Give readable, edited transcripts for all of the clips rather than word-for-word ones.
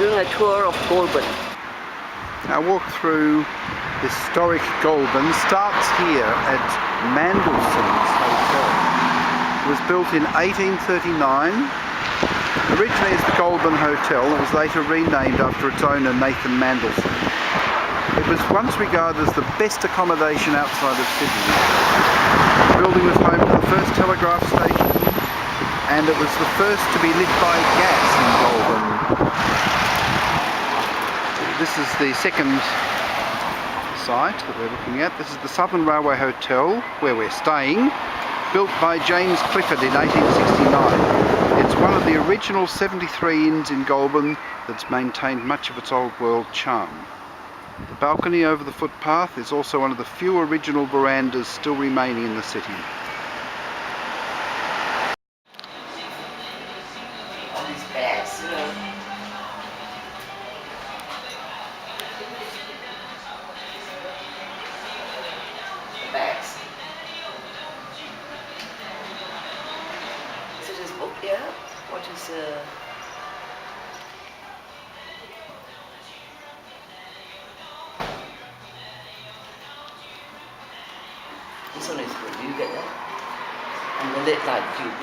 doing a tour of Goulburn. Our walk through historic Goulburn starts here at Mandelson's Hotel. It was built in 1839. Originally as the Goulburn Hotel, it was later renamed after its owner Nathan Mandelson. It was once regarded as the best accommodation outside of Sydney. The building was home to the first telegraph station, and it was the first to be lit by gas in Goulburn. This is the second site that we're looking at. This is the Southern Railway Hotel, where we're staying, built by James Clifford in 1869. It's one of the original 73 inns in Goulburn that's maintained much of its old world charm. The balcony over the footpath is also one of the few original verandas still remaining in the city. All these bags, you know. The bags. Is it his book here? What is This one is good. Do you get that? And the lit light tube.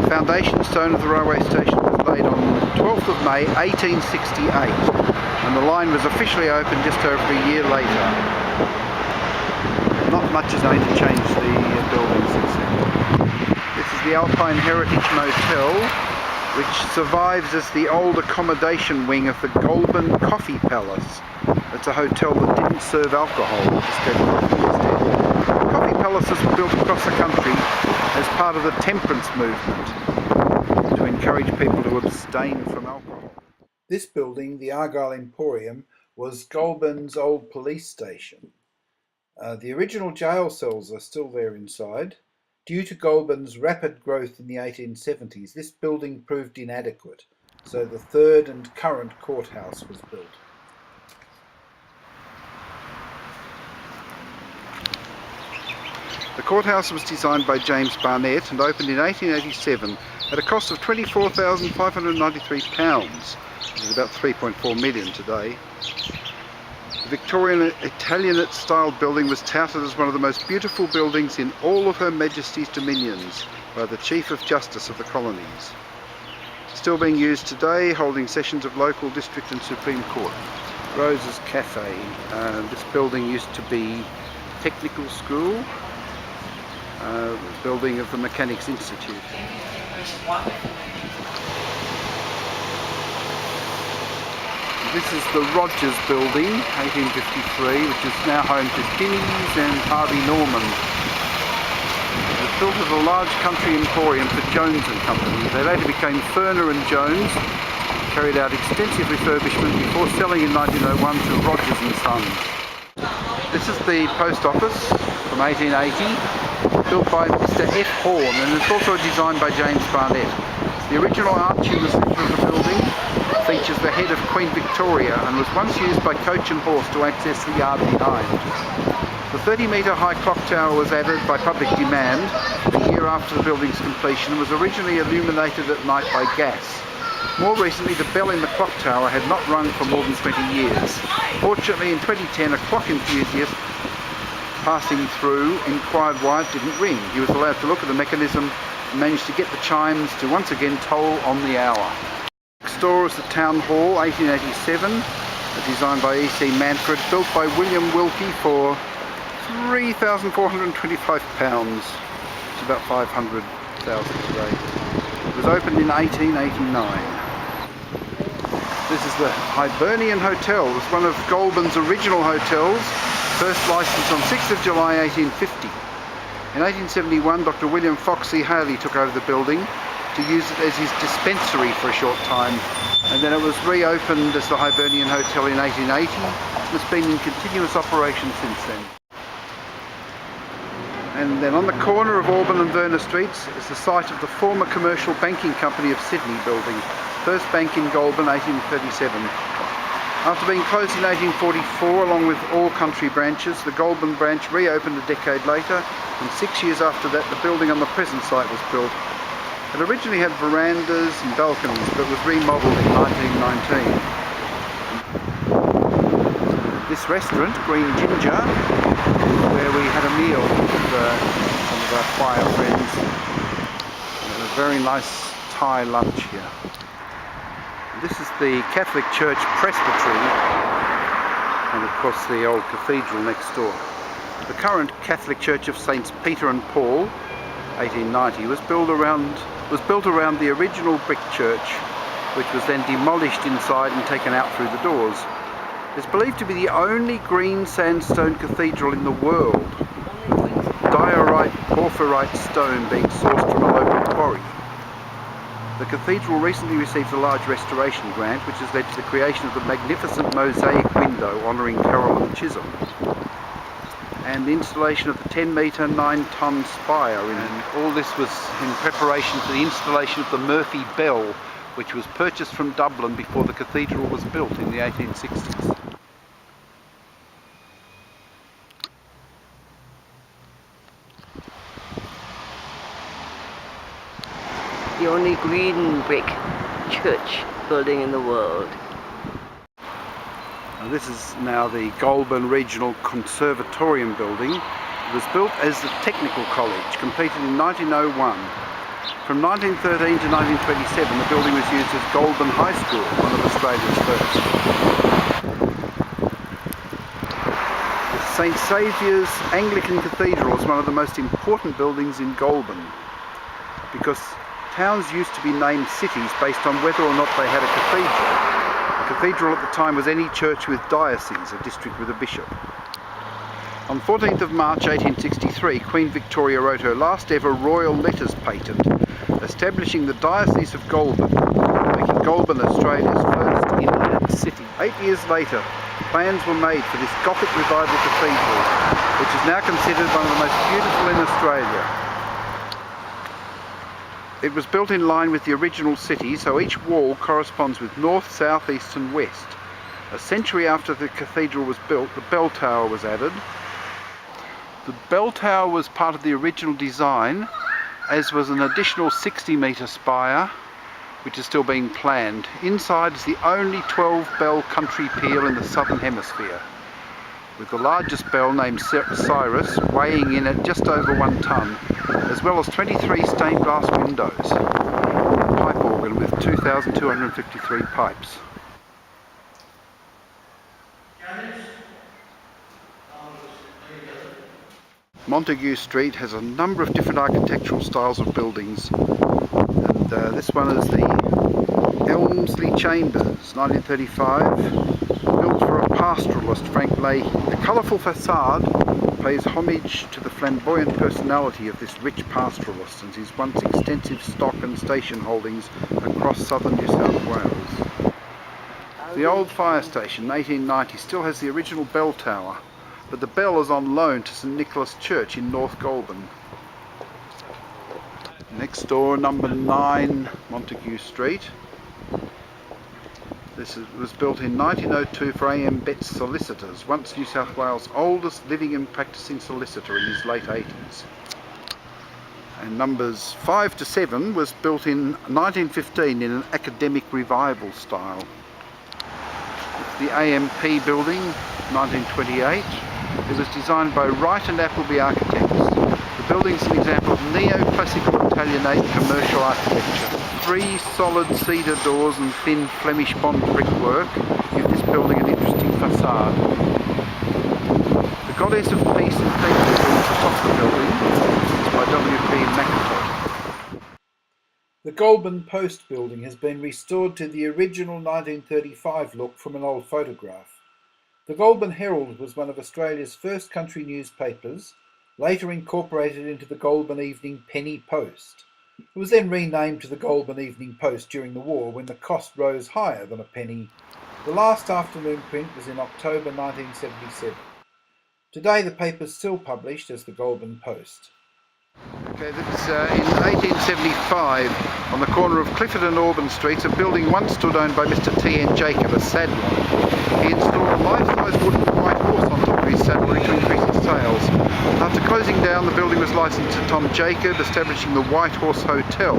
The foundation stone of the railway station was laid on 12th of May 1868, and the line was officially opened just over a year later. Not much is going to change the building since then. This is the Alpine Heritage Motel, which survives as the old accommodation wing of the Goulburn Coffee Palace. It's a hotel that didn't serve alcohol, it just gave coffee instead. Coffee palaces were built across the country as part of the temperance movement to encourage people to abstain from alcohol. This building, the Argyle Emporium, was Goulburn's old police station. The original jail cells are still there inside. Due to Goulburn's rapid growth in the 1870s, this building proved inadequate, so the third and current courthouse was built. The courthouse was designed by James Barnett and opened in 1887 at a cost of £24,593, which is about 3.4 million today. The Victorian Italianate style building was touted as one of the most beautiful buildings in all of Her Majesty's dominions by the Chief of Justice of the colonies. Still being used today, holding sessions of local, district and Supreme Court. Rose's Cafe. This building used to be technical school, building of the Mechanics Institute. This is the Rogers Building, 1853, which is now home to Dinnie's and Harvey Norman. It was built as a large country emporium for Jones and Company. They later became Furner and Jones, carried out extensive refurbishment before selling in 1901 to Rogers and Sons. This is the post office from 1880, built by Mr. F. Horn, and it's also designed by James Barnett. The original arch in the centre of the building features the head of Queen Victoria and was once used by coach and horse to access the yard behind. The 30-metre high clock tower was added by public demand a year after the building's completion and was originally illuminated at night by gas. More recently, the bell in the clock tower had not rung for more than 20 years. Fortunately, in 2010, a clock enthusiast passing through inquired why it didn't ring. He was allowed to look at the mechanism and managed to get the chimes to once again toll on the hour. Next door is the Town Hall, 1887, designed by E.C. Manfred, built by William Wilkie for £3,425. It's about 500,000 today. It was opened in 1889. This is the Hibernian Hotel. It was one of Goulburn's original hotels, first licensed on 6th of July 1850. In 1871, Dr. William Foxy Haley took over the building to use it as his dispensary for a short time, and then it was reopened as the Hibernian Hotel in 1880 and has been in continuous operation since then. And then on the corner of Auburn and Verner Streets is the site of the former Commercial Banking Company of Sydney building, first bank in Goulburn, 1837. After being closed in 1844 along with all country branches, the Goulburn branch reopened a decade later, and 6 years after that the building on the present site was built. It originally had verandas and balconies but was remodelled in 1919. This restaurant, Green Ginger, is where we had a meal with some of our choir friends. We had a very nice Thai lunch here. This is the Catholic Church Presbytery, and of course the old cathedral next door. The current Catholic Church of Saints Peter and Paul, 1890, was built around the original brick church, which was then demolished inside and taken out through the doors. It's believed to be the only green sandstone cathedral in the world, diorite porphyroid stone being sourced from a local quarry. The cathedral recently received a large restoration grant, which has led to the creation of the magnificent mosaic window honouring Caroline Chisholm, and the installation of the 10-metre, 9-tonne spire. And all this was in preparation for the installation of the Murphy bell, which was purchased from Dublin before the cathedral was built in the 1860s. The only green brick church building in the world. And this is now the Goulburn Regional Conservatorium building. It was built as a technical college, completed in 1901. From 1913 to 1927, the building was used as Goulburn High School, one of Australia's first. St Saviour's Anglican Cathedral is one of the most important buildings in Goulburn, because towns used to be named cities based on whether or not they had a cathedral. A cathedral at the time was any church with diocese, a district with a bishop. On 14th of March 1863, Queen Victoria wrote her last ever royal letters patent, establishing the Diocese of Goulburn, making Goulburn Australia's first inland city. 8 years later, plans were made for this Gothic revival cathedral, which is now considered one of the most beautiful in Australia. It was built in line with the original city, so each wall corresponds with north, south, east and west. A century after the cathedral was built, the bell tower was added. The bell tower was part of the original design, as was an additional 60-metre spire, which is still being planned. Inside is the only 12-bell country peal in the southern hemisphere, with the largest bell named Cyrus weighing in at just over 1 tonne, as well as 23 stained glass windows, a pipe organ with 2,253 pipes. Montague Street has a number of different architectural styles of buildings, and this one is the Elmsley Chambers, 1935, built for a pastoralist, Frank Leahy. The colourful facade pays homage to the flamboyant personality of this rich pastoralist and his once extensive stock and station holdings across southern New South Wales. The old fire station, 1890, still has the original bell tower, but the bell is on loan to St Nicholas Church in North Goulburn. Next door, number 9 Montague Street. This was built in 1902 for A.M. Betts Solicitors, once New South Wales' oldest living and practising solicitor in his late 80s. And numbers 5 to 7 was built in 1915 in an academic revival style. It's the AMP building, 1928. It was designed by Wright and Appleby architects. The building is an example of neoclassical Italianate commercial architecture. 3 solid cedar doors and thin Flemish bond brickwork give this building an interesting facade. The Goddess of Peace and People built atop the building is by W.P. McIntosh. The Goulburn Post building has been restored to the original 1935 look from an old photograph. The Goulburn Herald was one of Australia's first country newspapers, later incorporated into the Goulburn Evening Penny Post. It was then renamed to the Goulburn Evening Post during the war when the cost rose higher than a penny. The last afternoon print was in October 1977. Today the paper is still published as the Goulburn Post. Okay, that's in 1875, on the corner of Clifford and Auburn Streets, a building once stood owned by Mr. T.N. Jacob, a saddler. He installed a life-size wooden white horse on top of his saddlery to increase its sales. After closing down, the building was licensed to Tom Jacob, establishing the White Horse Hotel.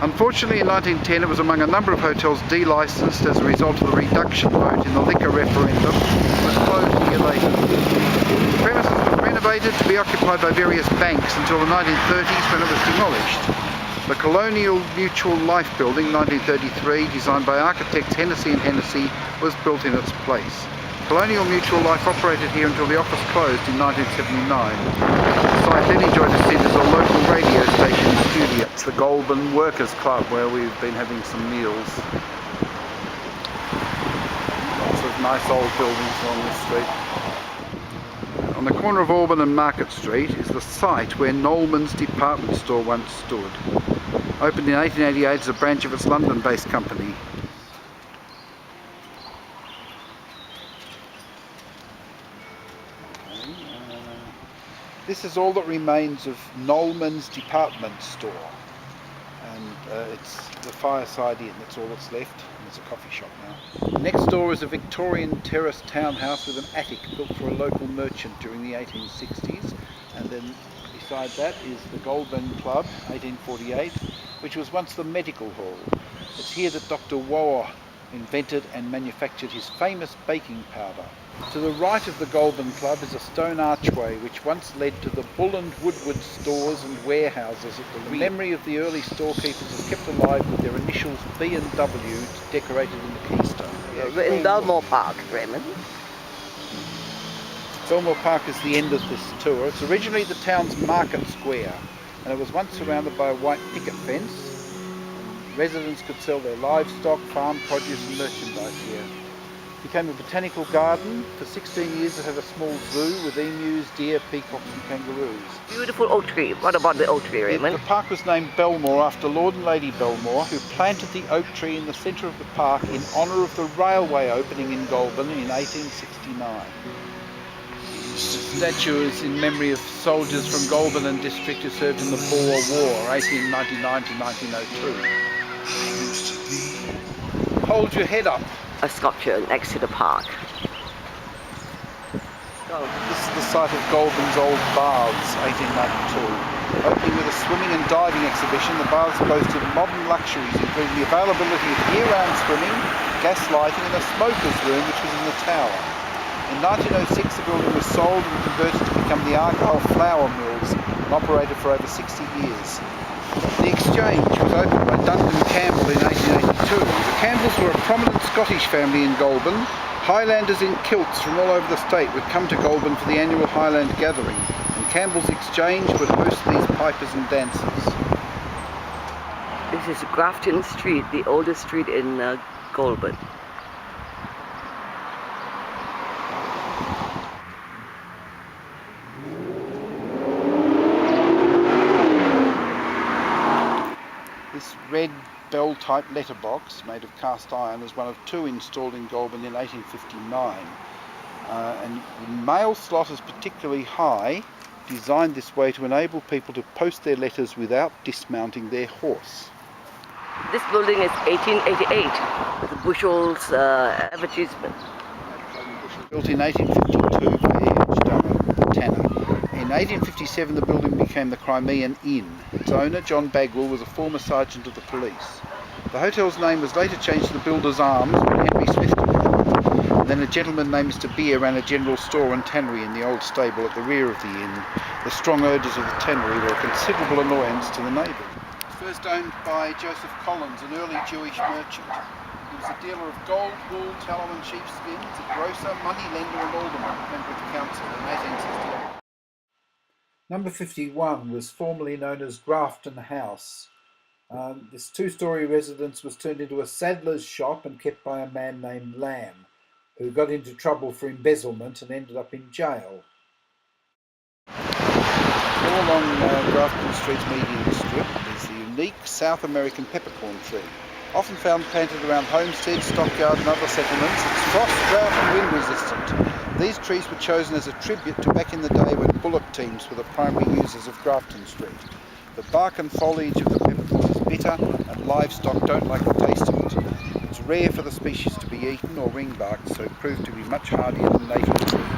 Unfortunately, in 1910, it was among a number of hotels delicensed as a result of the reduction vote in the liquor referendum, and was closed a year later. The premises were renovated to be occupied by various banks until the 1930s, when it was demolished. The Colonial Mutual Life Building, 1933, designed by architects Hennessy and Hennessy, was built in its place. Colonial Mutual Life operated here until the office closed in 1979. The site then enjoyed a stint as a local radio station studio. It's the Goulburn Workers Club, where we've been having some meals. Lots of nice old buildings along this street. On the corner of Auburn and Market Street is the site where Nolman's department store once stood. Opened in 1888 as a branch of its London-based company. This is all that remains of Nolman's department store, and it's the Fireside Inn. That's all that's left. There's a coffee shop now. Next door is a Victorian terrace townhouse with an attic built for a local merchant during the 1860s, and then beside that is the Goulburn Club, 1848, which was once the medical hall. It's here that Dr. Woa invented and manufactured his famous baking powder. To the right of the Goulburn Club is a stone archway which once led to the Bull and Woodward stores and warehouses at the rear. The memory of the early storekeepers is kept alive with their initials B and W decorated in the keystone. We're in Belmore Park, Raymond. Belmore Park is the end of this tour. It's originally the town's market square, and it was once surrounded by a white picket fence. Residents could sell their livestock, farm produce and merchandise here. It became a botanical garden. For 16 years it had a small zoo with emus, deer, peacocks and kangaroos. Beautiful oak tree. What about the oak tree, Raymond? The park was named Belmore after Lord and Lady Belmore, who planted the oak tree in the centre of the park in honour of the railway opening in Goulburn in 1869. The statue is in memory of soldiers from Goulburn and district who served in the Boer War, 1899 to 1902. Hold your head up. A sculpture next to the park. This is the site of Goulburn's old baths, 1892. Opening with a swimming and diving exhibition, the baths boasted modern luxuries, including the availability of year-round swimming, gas lighting and a smoker's room which was in the tower. In 1906 the building was sold and converted to become the Argyle Flour Mills and operated for over 60 years. The Exchange was opened by Duncan Campbell in 1882. The Campbells were a prominent Scottish family in Goulburn. Highlanders in kilts from all over the state would come to Goulburn for the annual Highland Gathering, and Campbell's Exchange would host these pipers and dancers. This is Grafton Street, the oldest street in Goulburn. This red bell-type letterbox, made of cast iron, is one of two installed in Goulburn in 1859. And the mail slot is particularly high, designed this way to enable people to post their letters without dismounting their horse. This building is 1888, the Bushells advertisement. Built in 1852 by A.H. Tanner. In 1857 the building became the Crimean Inn. Its owner, John Bagwell, was a former sergeant of the police. The hotel's name was later changed to the Builders Arms when Henry Smith took it. And then a gentleman named Mr. Beer ran a general store and tannery in the old stable at the rear of the inn. The strong odours of the tannery were a considerable annoyance to the neighbours. First owned by Joseph Collins, an early Jewish merchant. He was a dealer of gold, wool, tallow and sheepskins, a grocer, money lender and alderman, member of the council in 1868. Number 51 was formerly known as Grafton House. This two-storey residence was turned into a saddler's shop and kept by a man named Lamb, who got into trouble for embezzlement and ended up in jail. All along Grafton Street's median strip is the unique South American peppercorn tree. Often found planted around homesteads, stockyards and other settlements, it's frost, drought and wind resistant. These trees were chosen as a tribute to back in the day when bullock teams were the primary users of Grafton Street. The bark and foliage of the peppercorn is bitter and livestock don't like the taste of it. It's rare for the species to be eaten or ring-barked, so it proved to be much hardier than native trees.